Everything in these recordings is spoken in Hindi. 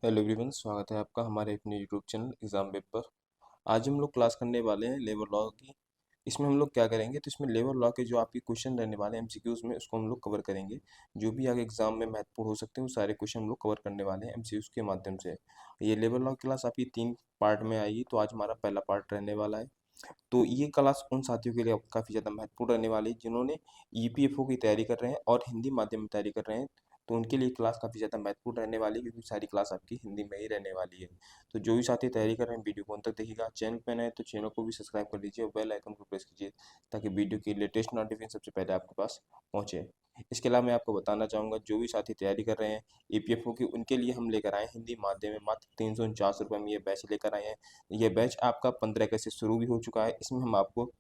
हेलो एवरीवन, स्वागत है आपका हमारे अपने यूट्यूब चैनल एग्जाम वेब पर। आज हम लोग क्लास करने वाले हैं लेबर लॉ की। इसमें हम लोग क्या करेंगे, तो इसमें लेबर लॉ के जो आपके क्वेश्चन रहने वाले हैं एमसीक्यूज में, उसको हम लोग कवर करेंगे। जो भी आगे एग्जाम में महत्वपूर्ण हो सकते हैं वो सारे क्वेश्चन हम लोग कवर करने वाले हैं एमसीक्यूज के माध्यम से। ये लेबर लॉ क्लास आपकी 3 पार्ट में आएगी, तो आज हमारा पहला पार्ट रहने वाला है। तो ये क्लास उन साथियों के लिए काफ़ी ज़्यादा महत्वपूर्ण रहने वाली है जिन्होंने ईपीएफओ की तैयारी कर रहे हैं और हिंदी माध्यम में तैयारी कर रहे हैं। तो उनके लिए क्लास काफ़ी ज़्यादा महत्वपूर्ण रहने वाली है, क्योंकि सारी क्लास आपकी हिंदी में ही रहने वाली है। तो जो भी साथी तैयारी कर रहे हैं वीडियो को अंत तक देखिएगा। चैनल पे नए हैं तो चैनल को भी सब्सक्राइब कर लीजिए और बेल आइकन को प्रेस कीजिए, ताकि वीडियो की लेटेस्ट नोटिफिकेशन सबसे पहले आपके पास पहुँचे। इसके अलावा मैं आपको बताना चाहूँगा, जो भी साथी तैयारी कर रहे हैं ईपीएफओ की, उनके लिए हम लेकर आए हैं हिंदी माध्यम में मात्र 349 रुपये में ये बैच लेकर आए हैं। ये बैच आपका 15 अगस्त से शुरू भी हो चुका है। इसमें हम आपको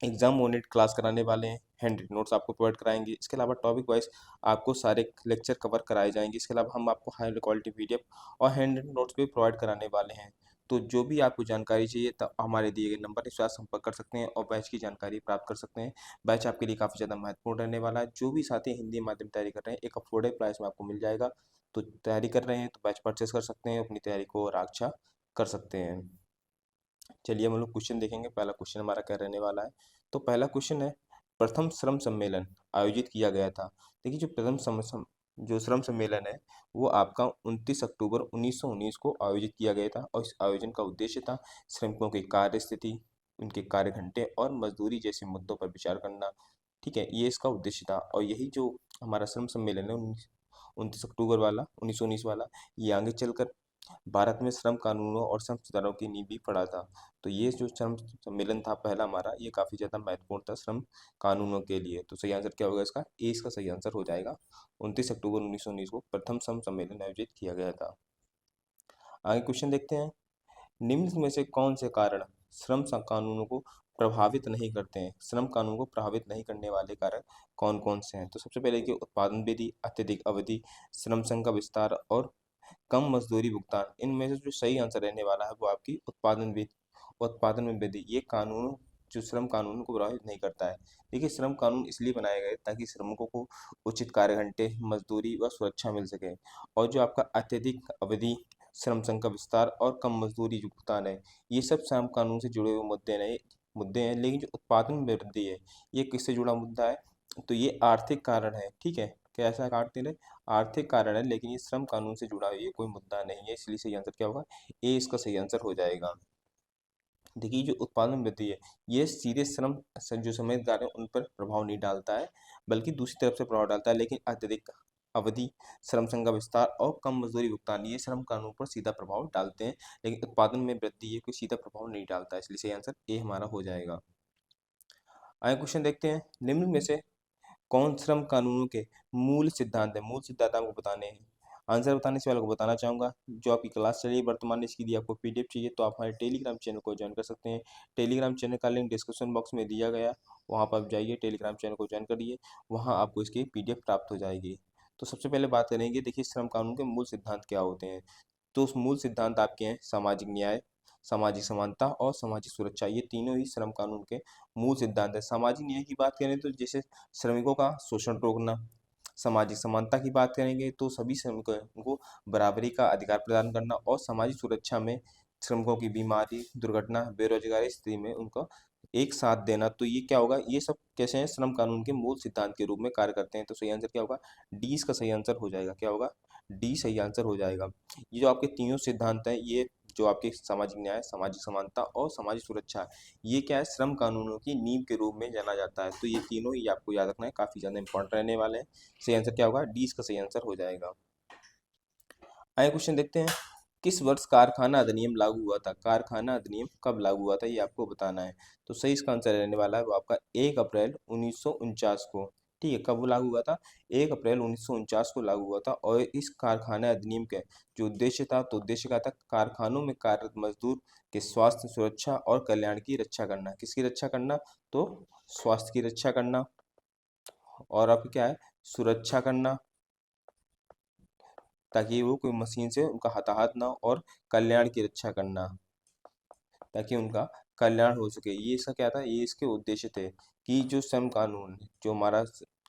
एग्जाम ओरिएंटेड क्लास कराने वाले हैं, हैंड नोट्स आपको प्रोवाइड कराएंगे। इसके अलावा टॉपिक वाइज आपको सारे लेक्चर कवर कराए जाएंगे। इसके अलावा हम आपको हाई क्वालिटी पीडीएफ और हैंड नोट्स भी प्रोवाइड कराने वाले हैं। तो जो भी आपको जानकारी चाहिए तो हमारे दिए गए नंबर के साथ संपर्क कर सकते हैं और बैच की जानकारी प्राप्त कर सकते हैं। बैच आपके लिए काफ़ी ज़्यादा महत्वपूर्ण रहने वाला है। जो भी साथी हिंदी माध्यम तैयारी कर रहे हैं, एक अफोर्डेबल प्राइस में आपको मिल जाएगा। तो तैयारी कर रहे हैं तो बैच परचेस कर सकते हैं, अपनी तैयारी को और अच्छा कर सकते हैं। चलिए हम लोग क्वेश्चन देखेंगे। पहला क्वेश्चन हमारा क्या रहने वाला है। तो पहला क्वेश्चन है, प्रथम श्रम सम्मेलन आयोजित किया गया था। देखिए, जो जो श्रम सम्मेलन है वो आपका 29 अक्टूबर 1919 को आयोजित किया गया था, और इस आयोजन का उद्देश्य था श्रमिकों की कार्य स्थिति, उनके कार्य घंटे और मजदूरी जैसे मुद्दों पर विचार करना। ठीक है, ये इसका उद्देश्य था। और यही जो हमारा श्रम सम्मेलन है 29 अक्टूबर वाला 1919 वाला, ये आगे चलकर भारत में श्रम कानूनों और श्रम सुधारों की नींव भी पड़ा था। तो ये जो श्रम सम्मेलन था पहला हमारा, ये काफ़ी ज़्यादा महत्वपूर्ण था श्रम कानूनों के लिए। तो सही आंसर क्या होगा इसका? ए इसका सही आंसर हो जाएगा। 29 अक्टूबर 1919 को प्रथम श्रम सम्मेलन आयोजित किया गया था। आगे क्वेश्चन देखते हैं, निम्न में से कौन से कारण श्रम कानूनों को प्रभावित नहीं करते हैं? श्रम कानून को प्रभावित नहीं करने वाले कारक कौन कौन से हैं? तो सबसे पहले कि उत्पादन विधि, अत्यधिक अवधि, श्रम संघ का विस्तार और कम मजदूरी भुगतान। इनमें से जो सही आंसर रहने वाला है वो आपकी उत्पादन में वृद्धि। ये कानून जो श्रम कानून को प्रभावित नहीं करता है। देखिए, श्रम कानून इसलिए बनाए गए ताकि श्रमिकों को उचित कार्य घंटे, मजदूरी व सुरक्षा मिल सके। और जो आपका अत्यधिक अवधि, श्रम संघ का विस्तार और कम मजदूरी जो भुगतान है, ये सब श्रम कानून से जुड़े हुए मुद्दे हैं। लेकिन जो उत्पादन में वृद्धि है, ये किससे जुड़ा मुद्दा है? तो ये आर्थिक कारण है। ठीक है, कैसा काटते रहे? आर्थिक कारण है, लेकिन ये श्रम कानून से जुड़ा ये कोई मुद्दा नहीं है। इसलिए सही आंसर क्या होगा? ए इसका सही आंसर हो जाएगा। देखिए, जो उत्पादन वृद्धि है, ये सीधे जो समझदार है उन पर प्रभाव नहीं डालता है, बल्कि दूसरी तरफ से प्रभाव डालता है। लेकिन अत्यधिक अवधि, श्रम संघ का विस्तार और कम मजदूरी भुगतान, ये श्रम कानून पर सीधा प्रभाव डालते हैं। लेकिन उत्पादन में वृद्धि ये कोई सीधा प्रभाव नहीं डालता है। इसलिए सही आंसर ए हमारा हो जाएगा। आगे क्वेश्चन देखते हैं, निम्न में से कौन श्रम कानूनों के मूल सिद्धांत है? मूल सिद्धांत आपको बताने हैं। आंसर बताने से पहले आपको बताना चाहूँगा, जो आपकी क्लास चल रही है वर्तमान, इसकी यदि आपको पीडीएफ चाहिए तो आप हमारे टेलीग्राम चैनल को ज्वाइन कर सकते हैं। टेलीग्राम चैनल का लिंक डिस्क्रिप्शन बॉक्स में दिया गया, वहाँ पर आप जाइए, टेलीग्राम चैनल को ज्वाइन करिए, वहाँ आपको इसकी पीडीएफ प्राप्त हो जाएगी। तो सबसे पहले बात करेंगे, देखिए श्रम कानून के मूल सिद्धांत क्या होते हैं। तो उस मूल सिद्धांत आपके हैं सामाजिक न्याय, सामाजिक समानता और सामाजिक सुरक्षा। ये तीनों ही श्रम कानून के मूल सिद्धांत है। सामाजिक न्याय की बात करें तो जैसे श्रमिकों का शोषण रोकना। सामाजिक समानता की बात करेंगे तो सभी श्रमिकों को बराबरी का अधिकार प्रदान करना। और सामाजिक सुरक्षा में श्रमिकों की बीमारी, दुर्घटना, बेरोजगारी स्थिति में उनको एक साथ देना। तो ये क्या होगा? ये सब कैसे हैं? श्रम कानून के मूल सिद्धांत के रूप में कार्य करते हैं। तो सही आंसर क्या होगा? डी इसका सही आंसर हो जाएगा। क्या होगा? डी सही आंसर हो जाएगा। ये जो आपके तीनों सिद्धांत हैं, ये जो आपके सामाजिक न्याय, सामाजिक समानता और सामाजिक सुरक्षा, ये क्या है? श्रम कानूनों की नींव के रूप में जाना जाता है। तो ये तीनों ही आपको याद रखना है, काफ़ी ज़्यादा इंपॉर्टेंट रहने वाले हैं। सही आंसर क्या होगा? डी इसका सही आंसर हो जाएगा। आगे क्वेश्चन देखते हैं, किस वर्ष कारखाना अधिनियम लागू हुआ था? कारखाना अधिनियम कब लागू हुआ था, ये आपको बताना है। तो सही इसका आंसर रहने वाला है वो आपका 1 अप्रैल 1949 को। ठीक है, कब वो लागू हुआ था? 1 अप्रैल 1949 को लागू हुआ था। और इस कारखाना अधिनियम के जो उद्देश्य था, तो उद्देश्य क्या था? कारखानों में कार्यरत मजदूर के स्वास्थ्य, सुरक्षा और कल्याण की रक्षा करना। किसकी रक्षा करना? तो स्वास्थ्य की रक्षा करना, और आपकी क्या है? सुरक्षा करना, ताकि वो कोई मशीन से उनका हताहत ना हो, और कल्याण की रक्षा करना, ताकि उनका कल्याण हो सके। ये इसका क्या था? ये इसके उद्देश्य थे कि जो श्रम कानून, जो हमारा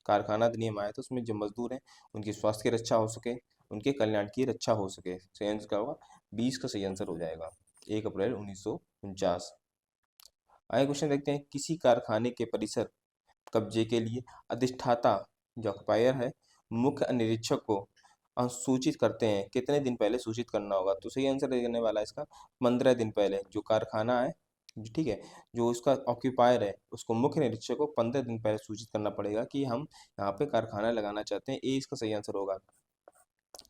कारखाना अधिनियम आया था, उसमें जो मजदूर हैं उनकी स्वास्थ्य की रक्षा हो सके, उनके कल्याण की रक्षा हो सके। सही आंसर क्या होगा? 20 का सही आंसर हो जाएगा, 1 अप्रैल 1949। आगे क्वेश्चन देखते हैं, किसी कारखाने के परिसर कब्जे के लिए अधिष्ठाता जो ऑक्युपायर है मुख्य निरीक्षक को सूचित करते हैं, कितने दिन पहले सूचित करना होगा? तो सही आंसर देने वाला है इसका 15 दिन पहले। जो कारखाना है, ठीक है, जो उसका ऑक्युपायर है उसको मुख्य निरीक्षक को 15 दिन पहले सूचित करना पड़ेगा कि हम यहाँ पे कारखाना लगाना चाहते हैं। ए इसका सही आंसर होगा।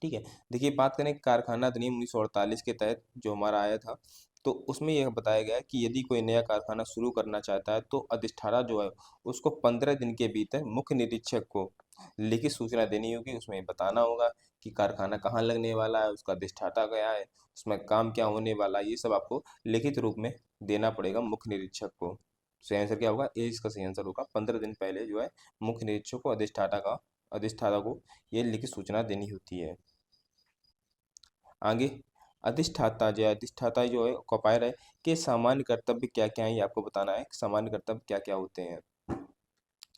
ठीक है, देखिए बात करें कारखाना अधिनियम 1948 के तहत जो हमारा आया था, तो उसमें यह बताया गया है कि यदि कोई नया कारखाना शुरू करना चाहता है तो अधिष्ठाता जो है उसको 15 दिन के भीतर मुख्य निरीक्षक को लिखित सूचना देनी होगी। उसमें बताना होगा कि कारखाना कहाँ लगने वाला है, उसका अधिष्ठाता क्या है, उसमें काम क्या होने वाला है, ये सब आपको लिखित रूप में देना पड़ेगा मुख्य निरीक्षक को। सही आंसर क्या होगा? ए इसका सही आंसर होगा। 15 दिन पहले जो है मुख्य निरीक्षक को अधिष्ठाता को ये लिखित सूचना देनी होती है। आगे, अधिष्ठाता जो है ऑक्युपायर है के सामान्य कर्तव्य क्या क्या है, ये आपको बताना है। सामान्य कर्तव्य क्या क्या होते हैं,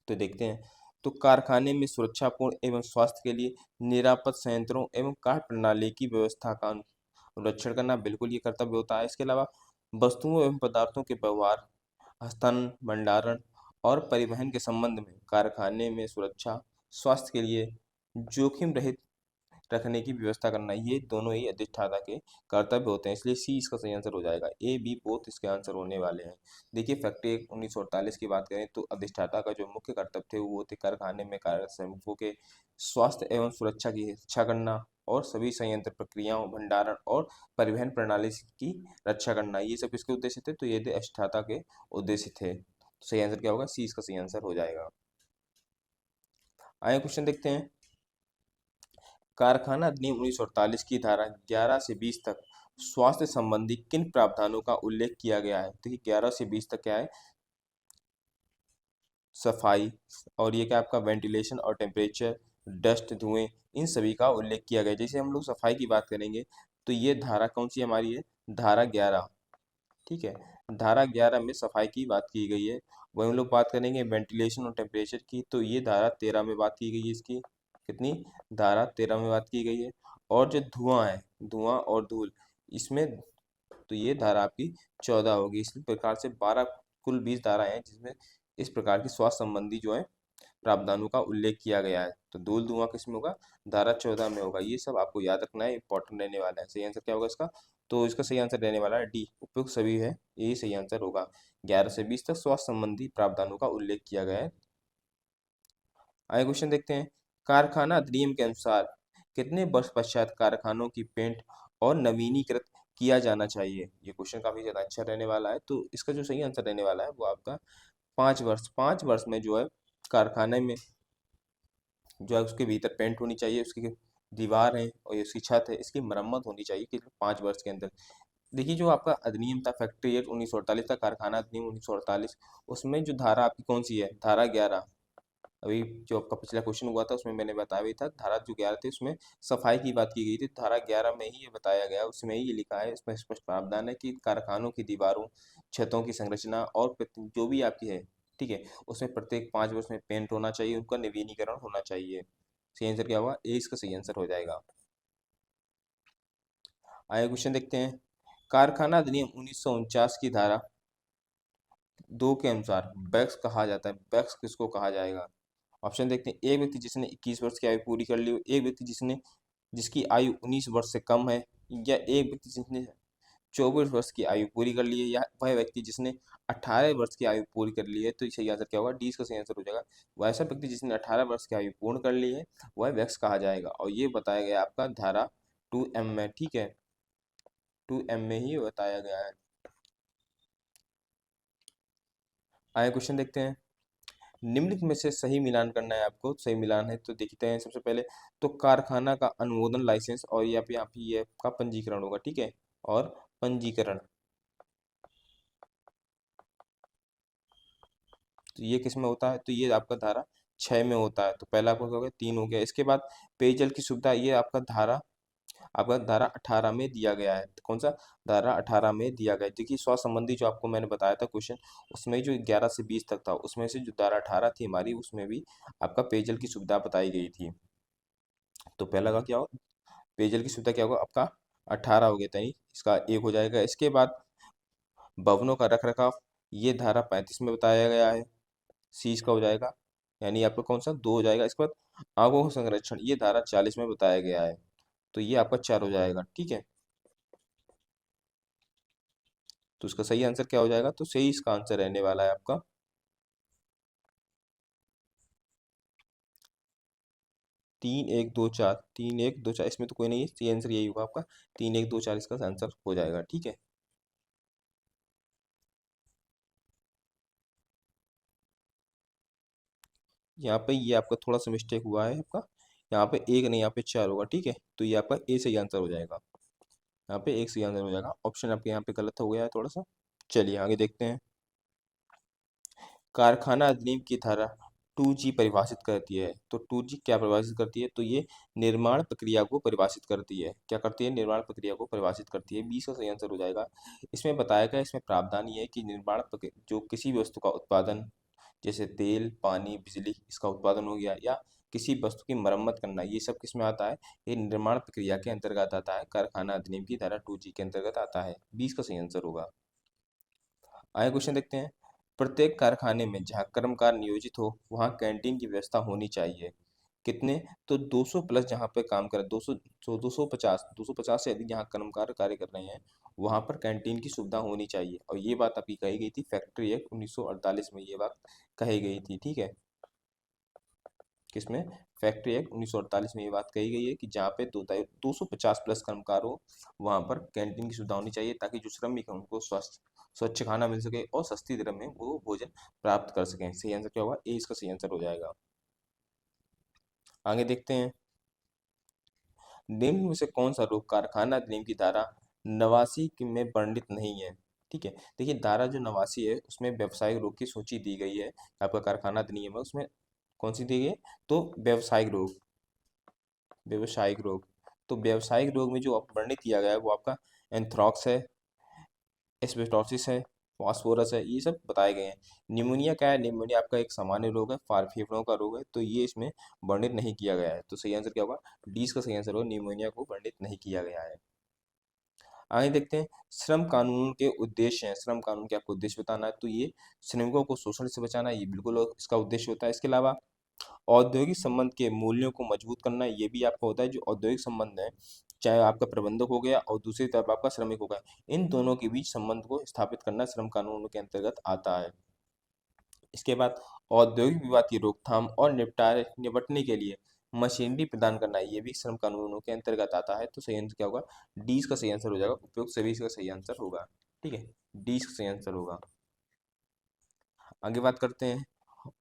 तो देखते हैं। तो कारखाने में सुरक्षापूर्ण एवं स्वास्थ्य के लिए निरापद संयंत्रों एवं कार्य प्रणाली की व्यवस्था का अनुरक्षण करना बिल्कुल ये कर्तव्य होता है। इसके अलावा वस्तुओं एवं पदार्थों के व्यवहार, हस्तांतरण, भंडारण और परिवहन के संबंध में कारखाने में सुरक्षा, स्वास्थ्य के लिए जोखिम रहित रखने की व्यवस्था करना, ये दोनों ही अधिष्ठाता के कर्तव्य होते हैं। इसलिए सी इसका सही आंसर हो जाएगा। ए बी बोथ इसके आंसर होने वाले हैं। देखिए फैक्ट्री एक्ट 1948 की बात करें तो अधिष्ठाता का जो मुख्य कर्तव्य थे वो थे कारखाने में कार्यरत श्रमिकों के स्वास्थ्य एवं सुरक्षा की रक्षा करना और सभी संयंत्र प्रक्रियाओं, भंडारण और परिवहन प्रणाली की रक्षा करना। ये सब किसके उद्देश्य थे? तो ये थे अधिष्ठाता के उद्देश्य थे। तो सही आंसर क्या होगा? सी इसका सही आंसर हो जाएगा। आगे क्वेश्चन देखते हैं, कारखाना अधिनियम 1948 की धारा 11 से 20 तक स्वास्थ्य संबंधी किन प्रावधानों का उल्लेख किया गया है? देखिए 11 से 20 तक क्या है? सफाई, और ये क्या आपका वेंटिलेशन और टेम्परेचर, डस्ट, धुएं, इन सभी का उल्लेख किया गया है। जैसे हम लोग सफाई की बात करेंगे तो ये धारा कौन सी हमारी है? धारा 11। ठीक है, धारा 11 में सफाई की बात की गई है। वही हम लोग बात करेंगे वेंटिलेशन और टेम्परेचर की, तो ये धारा 13 में बात की गई है इसकी। कितनी? धारा 13 में बात की गई है। और जो धुआं है, धुआं और धूल, इसमें तो ये धारा आपकी 14 होगी। इस प्रकार से 12 कुल 20 धाराएं हैं जिसमें इस प्रकार की स्वास्थ्य संबंधी जो है प्रावधानों का उल्लेख किया गया है। तो धूल धुआं किसमें होगा? धारा 14 में होगा। ये सब आपको याद रखना है, इंपॉर्टेंट रहने वाला है। सही आंसर क्या होगा इसका? तो इसका सही आंसर रहने वाला है डी, उपयुक्त सभी है, यही सही आंसर होगा। 11 से 20 तक स्वास्थ्य संबंधी प्रावधानों का उल्लेख किया गया है। आगे क्वेश्चन देखते हैं, कारखाना अधिनियम के अनुसार कितने वर्ष पश्चात कारखानों की पेंट और नवीनीकृत किया जाना चाहिए? ये क्वेश्चन काफी ज्यादा अच्छा रहने वाला है। तो इसका जो सही आंसर रहने वाला है वो आपका 5 वर्ष। 5 वर्ष में जो है कारखाने में जो है उसके भीतर पेंट होनी चाहिए, उसकी दीवार है और उसकी छत है, इसकी मरम्मत होनी चाहिए कि 5 वर्ष के अंदर। देखिए जो आपका अधिनियम था फैक्ट्री एक्ट 1948 का, कारखाना अधिनियम 1948, उसमें जो धारा आपकी कौन सी है? धारा 11। अभी जो आपका पिछला क्वेश्चन हुआ था उसमें मैंने बताया भी था, धारा जो 11 थी उसमें सफाई की बात की गई थी। धारा 11 में ही ये बताया गया, उसमें ही ये लिखा है, इसमें स्पष्ट प्रावधान है कि कारखानों की दीवारों, छतों की संरचना और जो भी आपकी है, ठीक है, उसमें प्रत्येक 5 वर्ष में पेंट होना चाहिए, उनका नवीनीकरण होना चाहिए। सही आंसर क्या होगा? ए इसका सही आंसर हो जाएगा। आगे क्वेश्चन देखते हैं, कारखाना अधिनियम 1949 की धारा 2 के अनुसार बैक्स कहा जाता है। बैक्स किसको कहा जाएगा? ऑप्शन देखते हैं, एक व्यक्ति जिसने 21 वर्ष की आयु पूरी कर ली हो, एक व्यक्ति जिसकी आयु 19 वर्ष से कम है, या एक व्यक्ति जिसने 24 वर्ष की आयु पूरी कर ली है, या वह व्यक्ति जिसने 18 वर्ष की आयु पूरी कर ली है। तो सही आंसर क्या होगा? डी इसका सही आंसर हो जाएगा। वैसा व्यक्ति जिसने 18 वर्ष की आयु पूर्ण कर ली है वह वैक्स कहा जाएगा, और ये बताया गया आपका धारा 2M में। ठीक है, 2M में ही बताया गया है। आगे क्वेश्चन देखते हैं, निम्नलिखित में से सही मिलान करना है आपको। सही मिलान है तो देखते हैं। सबसे पहले तो कारखाना का अनुमोदन लाइसेंस और यहाँ पे ये आपका पंजीकरण होगा। ठीक है, और पंजीकरण, तो ये किस में होता है? तो ये आपका धारा 6 में होता है। तो पहला आपका हो गया, 3 हो गया। इसके बाद पेयजल की सुविधा, ये आपका धारा 18 में दिया गया है। कौन सा? धारा 18 में दिया गया है। देखिए स्वास्थ्य संबंधी जो आपको मैंने बताया था क्वेश्चन, उसमें जो 11 से 20 तक था, उसमें से जो धारा 18 थी हमारी, उसमें भी आपका पेयजल की सुविधा बताई गई थी। तो पहला का क्या हो? पेयजल की सुविधा क्या होगा आपका 18 हो गया, यानी इसका एक हो जाएगा। इसके बाद भवनों का रख रखाव, ये धारा 35 में बताया गया है, सी इसका हो जाएगा, यानी आपका कौन सा 2 हो जाएगा। इसके बाद आगों का संरक्षण, ये धारा 40 में बताया गया है, तो ये आपका 4 हो जाएगा, ठीक है। तो इसका सही आंसर क्या हो जाएगा, तो सही इसका आंसर रहने वाला है आपका 3 1 2 4, 3 1 2 4, इसमें तो कोई नहीं है, सही आंसर यही होगा आपका 3 1 2 4, इसका आंसर हो जाएगा, ठीक है। यहाँ पे ये आपका थोड़ा सा मिस्टेक हुआ है आपका, यहाँ पे एक नहीं, यहाँ पे 4 होगा, ठीक है। तो ये आपका ए सही आंसर हो जाएगा, यहाँ पे एक सही आंसर हो जाएगा, ऑप्शन आपके यहाँ पे गलत हो गया है थोड़ा सा। चलिए आगे देखते हैं। कारखाना अधिनियम की धारा 2G परिभाषित करती है, तो 2G क्या परिभाषित करती है, तो ये निर्माण प्रक्रिया को परिभाषित करती है। क्या करती है, निर्माण प्रक्रिया को परिभाषित करती है, 20 का सही आंसर हो जाएगा। इसमें बताया गया, इसमें प्रावधान ये है कि जो किसी भी वस्तु का उत्पादन, जैसे तेल, पानी, बिजली, इसका उत्पादन हो गया, या किसी वस्तु की मरम्मत करना, ये सब किस में आता है, ये निर्माण प्रक्रिया के अंतर्गत आता है, कारखाना अधिनियम की धारा 2G के अंतर्गत आता है, 20 का सही आंसर होगा। आगे क्वेश्चन देखते हैं। प्रत्येक कारखाने में जहाँ कर्मकार नियोजित हो वहाँ कैंटीन की व्यवस्था होनी चाहिए। कितने, तो 200 प्लस जहाँ पे काम कर 200, 250 से अधिक जहाँ कर्मकार कार्य कर रहे हैं वहाँ पर कैंटीन की सुविधा होनी चाहिए, और ये बात आपकी कही गई थी फैक्ट्री एक्ट 1948 में, ये बात कही गई थी, ठीक है। किसमें, फैक्ट्री एक्ट 1948 में ये बात कही गई है कि जहाँ पे 250 प्लस कर्मकार हो वहाँ पर कैंटीन की सुविधा होनी चाहिए, ताकि जो श्रमिक है उनको स्वच्छ खाना मिल सके और सस्ती दर में वो भोजन प्राप्त कर सकें। सही आंसर क्या होगा, ए इसका सही आंसर हो जाएगा। आगे देखते हैं। निम्न में से कौन सा रोग कारखाना अधिनियम की धारा 89 में वर्णित नहीं है, ठीक है। देखिए धारा जो 89 है उसमें व्यवसायिक रोग की सूची दी गई है, आपका कारखाना अधिनियम है उसमें कौन सी दी गई है, तो व्यवसायिक रोग, व्यवसायिक रोग। तो व्यवसायिक रोग में जो वर्णित किया गया है वो आपका एंथ्रॉक्स है, एस्बेस्टोसिस है, फास्फोरस है, ये सब बताए गए हैं। निमोनिया क्या है, निमोनिया आपका एक सामान्य रोग है, फेफड़ों का रोग है, तो ये इसमें वर्णित नहीं किया गया है, तो सही आंसर क्या होगा, डी का सही आंसर होगा, निमोनिया को वर्णित नहीं किया गया है। आगे देखते हैं। श्रम कानून के उद्देश्य हैं, श्रम कानून के आपको उद्देश्य बताना है, तो ये श्रमिकों को शोषण से बचाना, ये बिल्कुल इसका उद्देश्य होता है। इसके अलावा औद्योगिक संबंध के मूल्यों को मजबूत करना, ये भी आपका होता है। जो औद्योगिक संबंध है, चाहे आपका प्रबंधक हो गया और दूसरी तरफ आपका श्रमिक हो गया, इन दोनों के बीच संबंध को स्थापित करना श्रम कानून के अंतर्गत आता है। इसके बाद औद्योगिक विवाद की रोकथाम और निपटने के लिए मशीनरी प्रदान करना, ये भी श्रम कानूनों के अंतर्गत आता है, तो सही आंसर क्या होगा, डी का सही आंसर हो जाएगा, उपयुक्त सभी का सही आंसर होगा, ठीक है, डी का सही आंसर होगा। आगे बात करते हैं।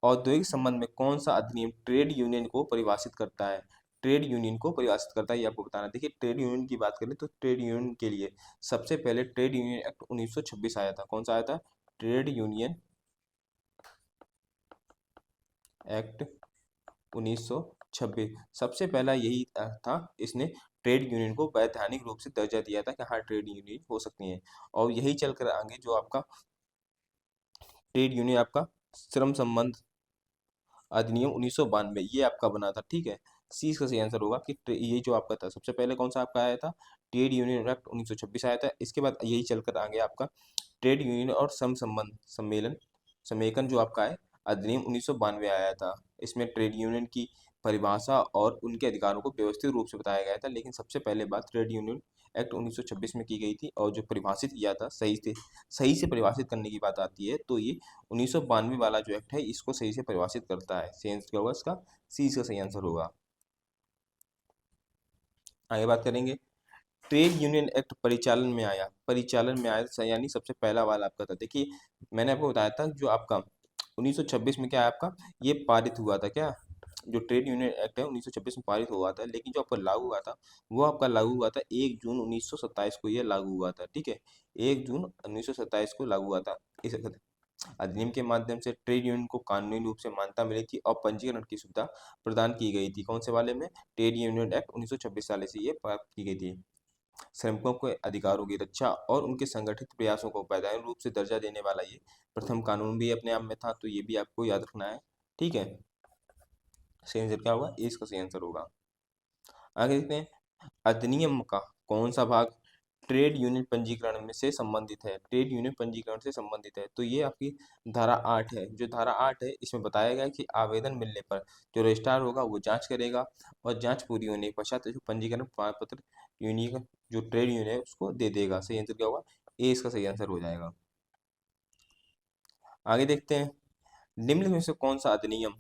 औद्योगिक संबंध में कौन सा अधिनियम ट्रेड यूनियन को परिभाषित करता है, ट्रेड यूनियन को परिभाषित करता है, ये आपको बताना है। देखिए ट्रेड यूनियन की बात करें तो ट्रेड यूनियन के लिए सबसे पहले ट्रेड यूनियन एक्ट 1926 आया था। कौन सा आया था, ट्रेड यूनियन एक्ट 1926, सबसे पहला यही था। इसने ट्रेड यूनियन को वैधानिक रूप से दर्जा दिया था कि हाँ ट्रेड यूनियन हो सकती हैं, और यही चलकर आगे जो आपका ट्रेड यूनियन आपका श्रम संबंध अधिनियम 1992 ये आपका बना था, ठीक है। सी इसका सही आंसर होगा कि ये जो आपका था सबसे पहले कौन सा आपका आया था, ट्रेड यूनियन एक्ट 1926 आया था। इसके बाद यही चलकर आगे आपका ट्रेड यूनियन और श्रम संबंध सम्मेलन समेकन जो आपका है अधिनियम 1992 आया था। इसमें ट्रेड यूनियन की परिभाषा और उनके अधिकारों को व्यवस्थित रूप से बताया गया था, लेकिन सबसे पहले बात ट्रेड यूनियन एक्ट 1926 में की गई थी, और जो परिभाषित किया था सही से परिभाषित करने की बात आती है, तो ये 1992 वाला जो एक्ट है इसको सही से परिभाषित करता है। सही आंसर क्या होगा इसका, सी इसका सही आंसर होगा। आगे बात करेंगे। ट्रेड यूनियन एक्ट परिचालन में आया यानी सबसे पहला वाला आपका था। देखिए मैंने आपको बताया था जो आपका 1926 में क्या है आपका ये पारित हुआ था, क्या जो ट्रेड यूनियन एक्ट है 1926 में पारित हुआ था, लेकिन जो आपका लागू हुआ था वो आपका लागू हुआ था 1 जून 1927 को, ये लागू हुआ था, ठीक है। 1 जून 1927 को लागू हुआ था। इस अधिनियम के माध्यम से ट्रेड यूनियन को कानूनी रूप से मान्यता मिली थी और पंजीकरण की सुविधा प्रदान की गई थी। कौन से वाले में, ट्रेड यूनियन एक्ट 1926 साल से ये प्राप्त की गई थी। श्रमिकों के अधिकारों की रक्षा और उनके संगठित प्रयासों को वैधानिक रूप से दर्जा देने वाला ये प्रथम कानून भी अपने आप में था, तो ये भी आपको याद रखना है, ठीक है। सही आंसर क्या होगा, ए इसका सही आंसर होगा। आगे देखते हैं। अधिनियम का कौन सा भाग ट्रेड यूनियन पंजीकरण में से संबंधित है? ट्रेड यूनियन पंजीकरण से संबंधित है, तो ये आपकी धारा 8 है। जो धारा 8 है इसमें बताया गया है कि आवेदन मिलने पर जो रजिस्ट्रार होगा वो जांच करेगा, और जांच पूरी होने के पश्चात जो पंजीकरण प्रमाण पत्र यूनियन जो ट्रेड यूनियन है उसको दे देगा। सही आंसर क्या होगा? ए इसका सही आंसर हो जाएगा। आगे देखते हैं, निम्न में से कौन सा अधिनियम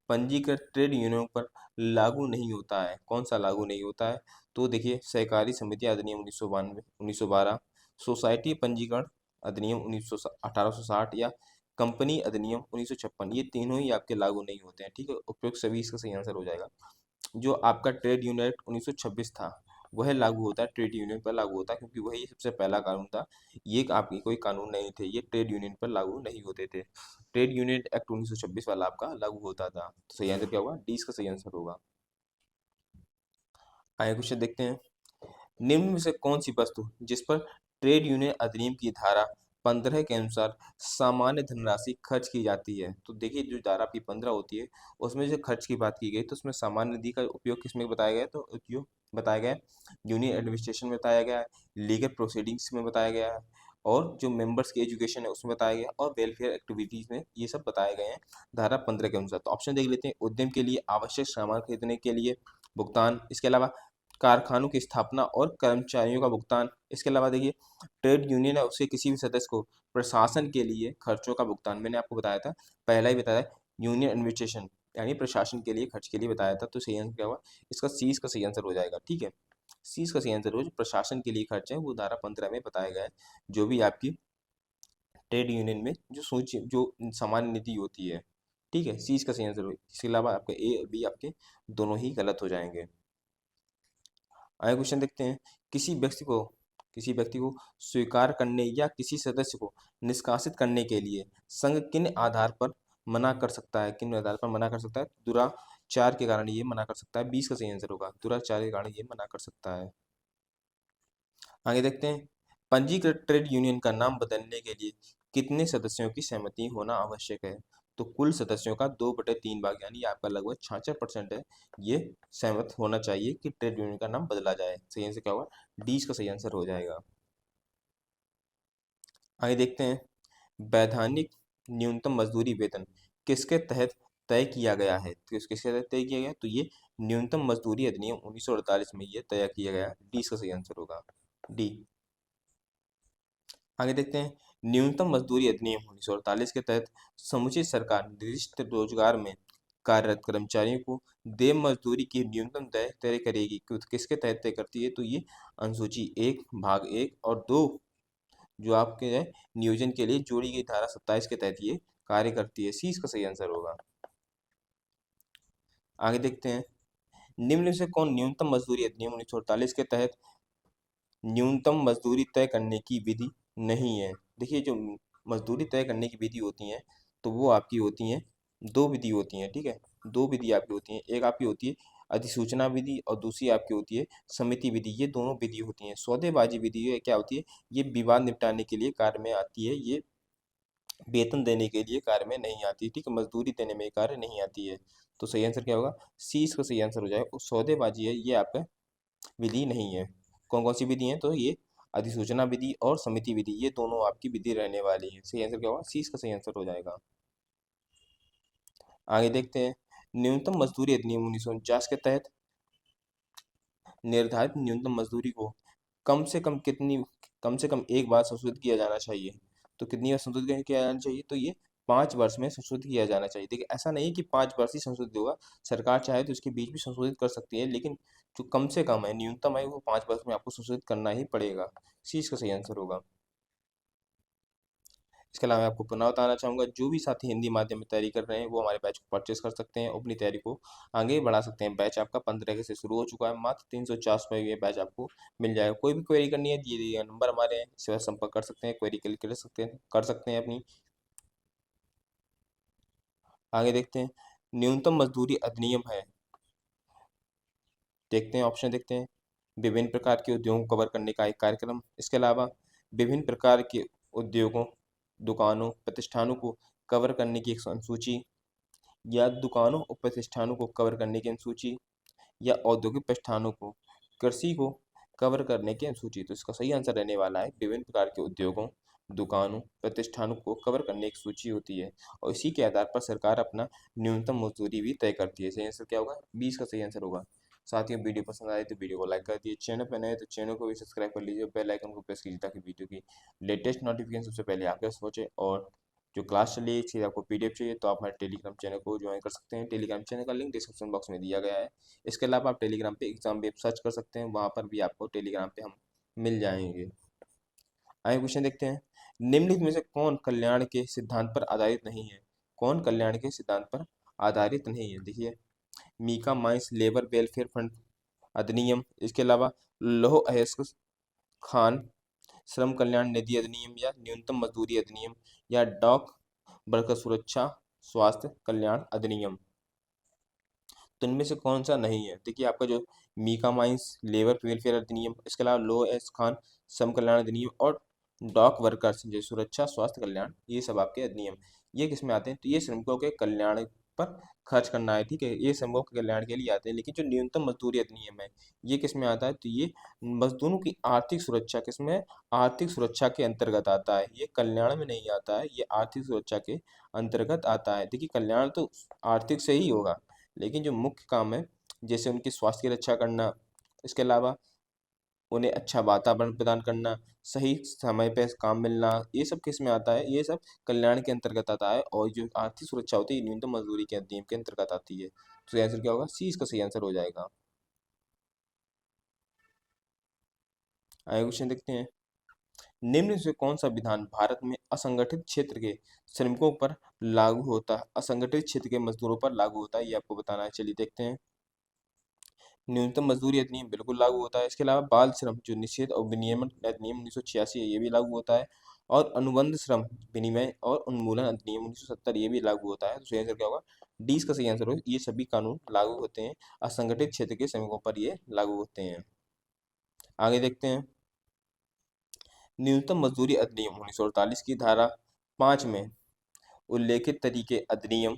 पंजीकृत ट्रेड यूनियनों पर लागू नहीं होता है? कौन सा लागू नहीं होता है? तो देखिए, सहकारी समिति अधिनियम 1912, सोसाइटी पंजीकरण अधिनियम 1860 या कंपनी अधिनियम 1956, ये तीनों ही आपके लागू नहीं होते हैं। ठीक है, उपयुक्त सभी इसका सही आंसर हो जाएगा। जो आपका ट्रेड यूनियन एक्ट 1926 था वह लागू होता है, ट्रेड यूनियन पर लागू होता है, क्योंकि वही सबसे पहला कानून था। ये आपकी कोई कानून नहीं थे, ये ट्रेड यूनियन पर लागू नहीं होते थे। ट्रेड यूनियन एक्ट 1926 वाला आपका लागू होता था। तो सही आंसर क्या होगा? डी इसका सही आंसर होगा। आगे क्वेश्चन देखते हैं, निम्न में से कौन सी वस्तु जिस पर ट्रेड यूनियन अधिनियम की धारा 15 के अनुसार सामान्य धनराशि खर्च की जाती है? तो देखिए, जो धारा आपकी 15 होती है उसमें जो खर्च की बात की गई, तो उसमें सामान्य निधि का उपयोग किसमें बताया गया है? तो उपयोग बताया गया है यूनियन एडमिनिस्ट्रेशन में बताया गया है, लीगल प्रोसीडिंग्स में बताया गया है, और जो मेंबर्स की एजुकेशन है उसमें बताया गया है, और वेलफेयर एक्टिविटीज में ये सब बताए गए हैं धारा 15 के अनुसार। तो ऑप्शन देख लेते हैं, उद्यम के लिए आवश्यक सामान खरीदने के लिए भुगतान, इसके अलावा कारखानों की स्थापना और कर्मचारियों का भुगतान, इसके अलावा देखिए ट्रेड यूनियन है उसके किसी भी सदस्य को प्रशासन के लिए खर्चों का भुगतान, मैंने आपको बताया था, पहला ही बताया, यूनियन एडमिनिस्ट्रेशन यानी प्रशासन के लिए खर्च के लिए बताया था। तो सही आंसर क्या हुआ? इसका सी इसका सही आंसर हो जाएगा। ठीक है, सी इसका सही आंसर हो, जो प्रशासन के लिए खर्च है वो धारा 15 में बताया गया है। जो भी आपकी ट्रेड यूनियन में जो सूची जो सामान्य नीति होती है, ठीक है, सी इसका सही आंसर हो। इसके अलावा आपके ए और बी आपके दोनों ही गलत हो जाएंगे। आगे क्वेश्चन देखते हैं, किसी व्यक्ति को किसी व्यक्ति को स्वीकार करने या किसी सदस्य को निष्कासित करने के लिए संघ किन आधार पर मना कर सकता है? किन आधार पर मना कर सकता है? दुराचार के कारण ये मना कर सकता है। 20 का सही आंसर होगा, दुराचार के कारण ये मना कर सकता है। आगे देखते हैं, पंजीकृत ट्रेड यूनियन का नाम बदलने के लिए कितने सदस्यों की सहमति होना आवश्यक है? तो कुल सदस्यों का 2/3 भाग यानी आपका लगभग 66% है, ये सहमत होना चाहिए कि ट्रेड यूनियन का नाम बदला जाए। सही आंसर क्या होगा? डी इसका सही आंसर हो जाएगा। आगे देखते हैं, वैधानिक न्यूनतम मजदूरी वेतन किसके तहत तय किया गया है? तो किसके तहत तय किया गया? तो ये न्यूनतम मजदूरी अधिनियम 1948 में ये तय किया गया। डी इसका सही आंसर होगा, डी। आगे देखते हैं, न्यूनतम मजदूरी अधिनियम 1948 के तहत समुचित सरकार निर्दिष्ट रोजगार में कार्यरत कर्मचारियों को देय मजदूरी की न्यूनतम दर तय करेगी। किसके तहत तय करती है? तो ये अनुसूची 1 भाग 1 और 2 जो आपके है नियोजन के लिए जोड़ी गई धारा 27 के तहत ये कार्य करती है। सी इसका सही आंसर होगा। आगे देखते हैं, निम्न में से कौन न्यूनतम मजदूरी अधिनियम 1948 के तहत न्यूनतम मजदूरी तय करने की विधि नहीं है? देखिए, जो मजदूरी तय करने की विधि होती हैं तो वो आपकी होती हैं, दो विधि होती हैं। ठीक है, दो विधि आपकी होती हैं, एक आपकी होती है अधिसूचना विधि और दूसरी आपकी होती है समिति विधि। ये दोनों विधि होती हैं। सौदेबाजी विधि ये क्या होती है? ये विवाद निपटाने के लिए कार्य में आती है, ये वेतन देने के लिए कार्य में नहीं आती। ठीक है, मजदूरी देने में कार्य नहीं आती है। तो सही आंसर क्या होगा? सी इसका सही आंसर हो जाएगा। सौदेबाजी है ये आपका विधि नहीं है। कौन कौन सी विधि है? तो ये अधिसूचना विधि और समिति विधि, ये दोनों आपकी विधि रहने वाली है। सही आंसर क्या होगा? सी इसका सही आंसर हो जाएगा। आगे देखते हैं, न्यूनतम मजदूरी अधिनियम 1949 के तहत निर्धारित न्यूनतम मजदूरी को कम से कम एक बार संशोधित किया जाना चाहिए। तो कितनी बार संशोधित किया जाना चाहिए? तो ये 5 वर्ष में संशोधित किया जाना चाहिए। देखिए, ऐसा नहीं है कि 5 वर्ष ही संशोधित होगा, सरकार चाहे तो इसके बीच भी संशोधित कर सकती है, लेकिन जो कम से कम है, न्यूनतम है, वो 5 वर्ष में आपको संशोधित करना ही पड़ेगा। सी इसका सही आंसर होगा। इसके अलावा मैं आपको पुनः बताना चाहूँगा, जो भी साथी हिंदी माध्यम में तैयारी कर रहे हैं वो हमारे बैच को परचेस कर सकते हैं, अपनी तैयारी को आगे बढ़ा सकते हैं। बैच आपका 15 से शुरू हो चुका है, मात्र 350 रुपये ये बैच आपको मिल जाएगा। कोई भी क्वेरी करनी है, दिए दिए नंबर हमारे हैं, इससे संपर्क कर सकते हैं, क्वेरी कर सकते हैं अपनी। आगे देखते हैं, न्यूनतम मजदूरी अधिनियम है, देखते हैं ऑप्शन देखते हैं, विभिन्न प्रकार के उद्योगों को कवर करने का एक कार्यक्रम, इसके अलावा विभिन्न प्रकार के उद्योगों, दुकानों, प्रतिष्ठानों को कवर करने की एक अनुसूची, या दुकानों और प्रतिष्ठानों को कवर करने की अनुसूची, या औद्योगिक प्रतिष्ठानों को कृषि को कवर करने की अनुसूची। तो इसका सही आंसर रहने वाला है विभिन्न प्रकार के उद्योगों, दुकानों, प्रतिष्ठानों को कवर करने की सूची होती है और इसी के आधार पर सरकार अपना न्यूनतम मजदूरी भी तय करती है। सही आंसर क्या होगा? 20 का सही आंसर होगा। साथियों, वीडियो पसंद आए तो वीडियो को लाइक कर दिए, चैनल पर नए तो चैनल को भी सब्सक्राइब कर लीजिए, बेल आइकन को प्रेस कीजिए ताकि वीडियो की लेटेस्ट नोटिफिकेशन सबसे पहले आपके पास पहुंचे। और जो क्लास चली है इसकी आपको पीडीएफ चाहिए तो आप हमारे टेलीग्राम चैनल को ज्वाइन कर सकते हैं। टेलीग्राम चैनल का लिंक डिस्क्रिप्शन बॉक्स में दिया गया है। इसके अलावा आप टेलीग्राम पे एग्जाम वेब सर्च कर सकते हैं, वहाँ पर भी आपको टेलीग्राम पे हम मिल जाएंगे। आगे क्वेश्चन देखते हैं। निम्नलिखित में से कौन कल्याण के सिद्धांत पर आधारित नहीं है? कौन कल्याण के सिद्धांत पर आधारित नहीं है? देखिए, mica mines labour welfare fund अधिनियम, इसके अलावा लौह अयस्क खान श्रम कल्याण निधि अधिनियम, या न्यूनतम मजदूरी अधिनियम, या डॉक वर्कर सुरक्षा स्वास्थ्य कल्याण अधिनियम। तो इनमें से कौन सा नहीं है? देखिए, आपका जो मीका माइंस लेबर वेलफेयर अधिनियम, इसके अलावा लो एस खान श्रम कल्याण अधिनियम और डॉक वर्कर्स जो सुरक्षा स्वास्थ्य कल्याण, ये सब आपके अधिनियम ये किस में आते हैं? तो ये श्रमिकों के कल्याण पर खर्च करना है, ठीक है, ये श्रमिकों के कल्याण के लिए आते हैं। लेकिन जो न्यूनतम मजदूरी अधिनियम है ये किस में आता है? तो ये मजदूरों की आर्थिक सुरक्षा किस में? आर्थिक सुरक्षा के अंतर्गत आता है, ये कल्याण में नहीं आता है, ये आर्थिक सुरक्षा के अंतर्गत आता है। देखिए, कल्याण तो आर्थिक से ही होगा, लेकिन जो मुख्य काम है जैसे उनकी स्वास्थ्य की रक्षा करना, इसके अलावा उन्हें अच्छा वातावरण प्रदान करना, सही समय पे काम मिलना, ये सब किस में आता है? ये सब कल्याण के अंतर्गत आता है। और जो आर्थिक सुरक्षा होती है न्यूनतम मजदूरी के अधिनियम के अंतर्गत आती है। तो आंसर क्या होगा? सी इसका सही आंसर हो जाएगा। आगे क्वेश्चन देखते हैं। निम्न में से कौन सा विधान भारत में असंगठित क्षेत्र के श्रमिकों पर लागू होता है? असंगठित क्षेत्र के मजदूरों पर लागू होता है, ये आपको बताना है। चलिए देखते हैं। न्यूनतम मजदूरी अधिनियम बिल्कुल लागू होता है। इसके अलावा बाल श्रम जो निषेध और विनियमन अधिनियम 1986 है, ये भी लागू होता है। और अनुबंध श्रम विनिमय और उन्मूलन अधिनियम 1970 ये भी लागू होता है। तो सही आंसर क्या होगा? डी इसका सही आंसर होगा। ये सभी कानून लागू होते हैं, असंगठित क्षेत्र के श्रमिकों पर ये लागू होते हैं। आगे देखते हैं। न्यूनतम मजदूरी अधिनियम 1948 की धारा 5 में उल्लेखित तरीके अधिनियम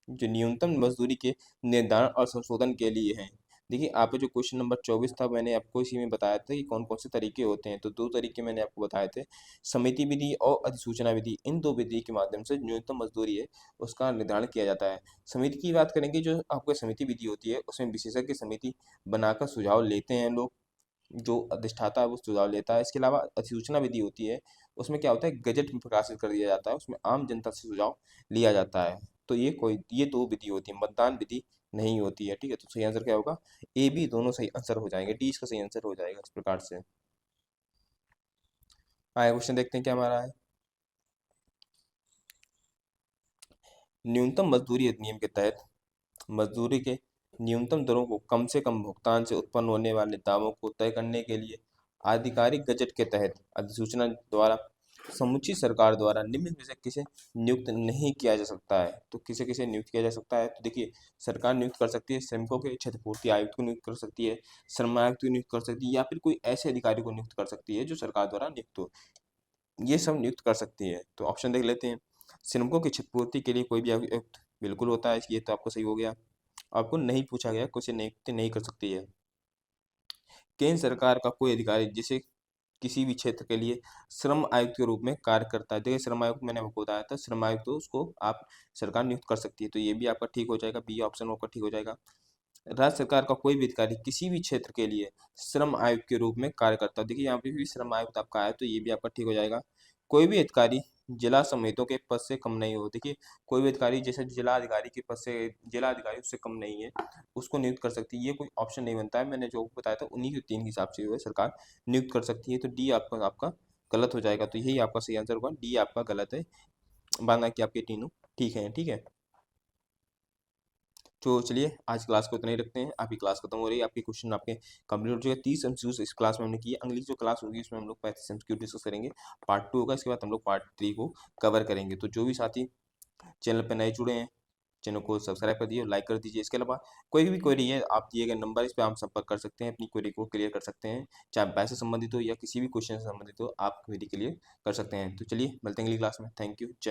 जो न्यूनतम मजदूरी के निर्धारण और संशोधन के लिए हैं। देखिए, आप जो क्वेश्चन नंबर 24 था मैंने आपको इसी में बताया था कि कौन कौन से तरीके होते हैं। तो दो तरीके मैंने आपको बताए थे, समिति विधि और अधिसूचना विधि। इन दो विधि के माध्यम से न्यूनतम मजदूरी है उसका निर्धारण किया जाता है। समिति की बात करेंगे, जो आपको समिति विधि होती है उसमें विशेषज्ञ समिति बनाकर सुझाव लेते हैं लोग, जो अधिष्ठाता है वो सुझाव लेता है। इसके अलावा अधिसूचना विधि होती है, उसमें क्या होता है? गजट में प्रकाशित कर दिया जाता है, उसमें आम जनता से सुझाव लिया जाता है। तो ये दो विधि होती है, मतदान विधि नहीं होती है, ठीक है। तो सही आंसर क्या होगा? ए बी दोनों सही आंसर हो जाएंगे, डी इसका सही आंसर हो जाएगा इस प्रकार से। आगे क्वेश्चन देखते हैं क्या हमारा है। न्यूनतम मजदूरी अधिनियम के तहत मजदूरी के न्यूनतम दरों को कम से कम भुगतान से उत्पन्न होने वाले दावों को तय करने के लिए आधिकारिक गजट के तहत अधिसूचना द्वारा समुचित सरकार द्वारा निम्न में से किसे नियुक्त नहीं किया जा सकता है? तो किसे किसे नियुक्त किया जा सकता है? तो देखिए, सरकार नियुक्त कर सकती है श्रमिकों के क्षतिपूर्ति आयुक्त को नियुक्त कर सकती है, श्रम आयुक्त को नियुक्त कर सकती है, या फिर कोई ऐसे अधिकारी को नियुक्त कर सकती है जो सरकार द्वारा नियुक्त हो। ये सब नियुक्त कर सकती है। तो ऑप्शन देख लेते हैं। श्रमिकों की क्षतिपूर्ति के लिए कोई भी आयुक्त बिल्कुल होता है, ये तो आपको सही हो गया। आपको नहीं पूछा गया कुछ नियुक्ति नहीं कर सकती है। केंद्र सरकार का कोई अधिकारी जिसे किसी भी क्षेत्र के लिए श्रम आयुक्त के रूप में कार्य करता है। देखिए, श्रम आयुक्त मैंने आपको बताया था, श्रम आयुक्त तो उसको आप सरकार नियुक्त कर सकती है। तो ये भी आपका ठीक हो जाएगा, बी ऑप्शन आपका ठीक हो जाएगा। राज्य सरकार का कोई भी अधिकारी किसी भी क्षेत्र के लिए श्रम आयुक्त के रूप में कार्य करता है। देखिए, यहाँ पे भी श्रम आयुक्त आपका आया, तो ये भी आपका ठीक हो जाएगा। कोई भी अधिकारी जिला समितियों के पद से कम नहीं हो। देखिए, कोई भी अधिकारी जैसे जिला अधिकारी के पद से जिला अधिकारी उससे कम नहीं है, उसको नियुक्त कर सकती है। ये कोई ऑप्शन नहीं बनता है, मैंने जो बताया था उन्हीं के 3 के हिसाब से जो है सरकार नियुक्त कर सकती है। तो डी आपका आपका गलत हो जाएगा। तो यही आपका सही आंसर होगा, डी आपका गलत है, बाकी आपके तीनों ठीक है, ठीक है। तो चलिए, आज क्लास को इतना ही रखते हैं। आपकी क्लास खत्म हो रही है, आपके क्वेश्चन आपके कंप्लीट हो चुके हैं। 30 एमसीक्यूज इस क्लास में हमने किए। अगली जो क्लास होगी उसमें हम लोग 35 एमसीक्यू डिस्कस करेंगे। पार्ट 2 होगा, इसके बाद हम लोग पार्ट 3 को कवर करेंगे। तो जो भी साथी चैनल पर नए जुड़े हैं, चैनल को सब्सक्राइब कर दीजिए, लाइक कर दीजिए। इसके अलावा कोई भी क्वेरी है, आप दिए गए नंबर इस पर आप संपर्क कर सकते हैं, अपनी क्वेरी को क्लियर कर सकते हैं, चाहे पैसे संबंधित हो या किसी भी क्वेश्चन से संबंधित हो, आप क्वेरी क्लियर कर सकते हैं। तो चलिए, मिलते हैं अगली क्लास में। थैंक यू, जय हिंद।